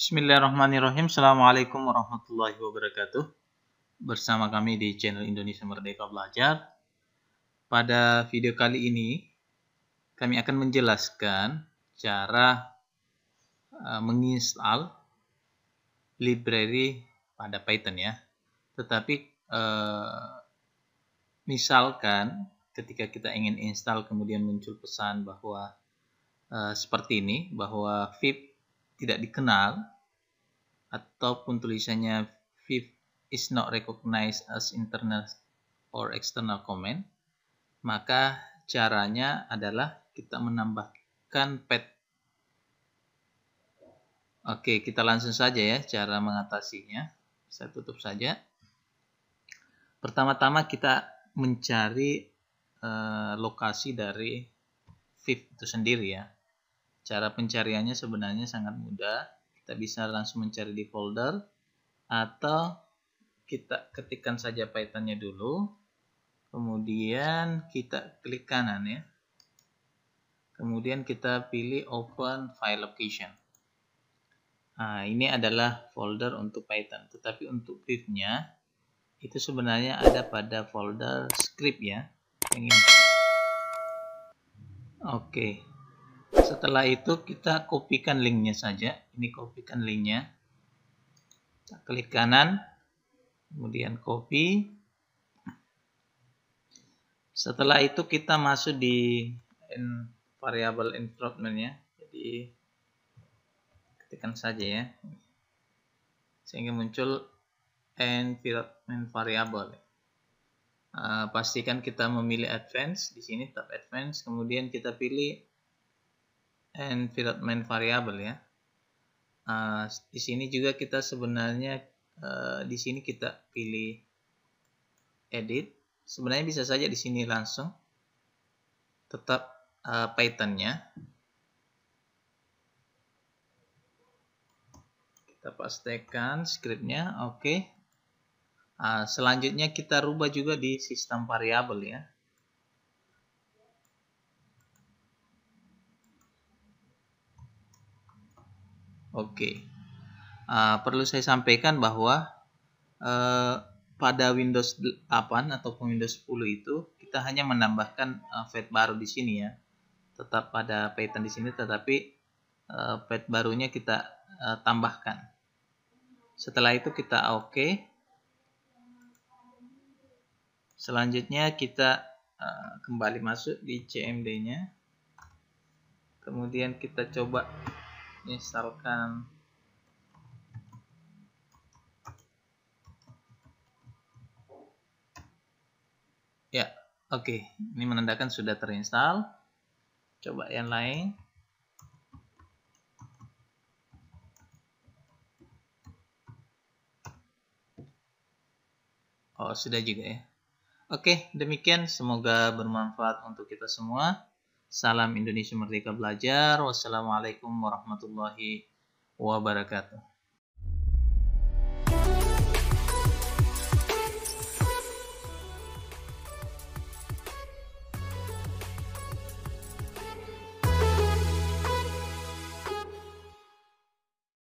Bismillahirrahmanirrahim. Assalamualaikum warahmatullahi wabarakatuh. Bersama kami di channel Indonesia Merdeka Belajar. Pada video kali ini, kami akan menjelaskan cara menginstal library pada Python ya. Tetapi misalkan ketika kita ingin install kemudian muncul pesan bahwa seperti ini, bahwa vib tidak dikenal ataupun tulisannya vib is not recognized as internal or external comment, maka caranya adalah kita menambahkan pet. Oke, kita langsung saja ya cara mengatasinya. Saya tutup saja. Pertama-tama kita mencari lokasi dari vib itu sendiri ya. Cara pencariannya sebenarnya sangat mudah. Kita bisa langsung mencari di folder atau kita ketikkan saja Python-nya dulu. Kemudian kita klik kanan ya. Kemudian kita pilih Open File Location. Nah, ini adalah folder untuk Python. Tetapi untuk vib-nya itu sebenarnya ada pada folder script ya. Yang ini. Oke. Setelah itu kita kopikan linknya saja. Ini kopikan linknya. Kita klik kanan, kemudian copy. Setelah itu kita masuk di variable environment ya. Jadi ketikkan saja ya, sehingga muncul environment variable. Pastikan kita memilih advance di sini, tab advance, kemudian kita pilih environment variable ya. Di sini juga kita sebenarnya di sini kita pilih edit. Sebenarnya bisa saja di sini langsung tetap Python-nya. Kita pastikan scriptnya, oke. Selanjutnya kita rubah juga di sistem variabel ya. Oke. Perlu saya sampaikan bahwa pada Windows 8 ataupun Windows 10 itu kita hanya menambahkan pet baru di sini ya. Tetap pada Python di sini, tetapi pet barunya kita tambahkan. Setelah itu kita oke. Selanjutnya kita kembali masuk di CMD-nya. Kemudian kita coba instalkan ya. Oke, ini menandakan sudah terinstall. Coba yang lain. Oh, sudah juga ya. Oke, demikian. Semoga bermanfaat untuk kita semua. Salam Indonesia Merdeka Belajar. Wassalamualaikum warahmatullahi wabarakatuh.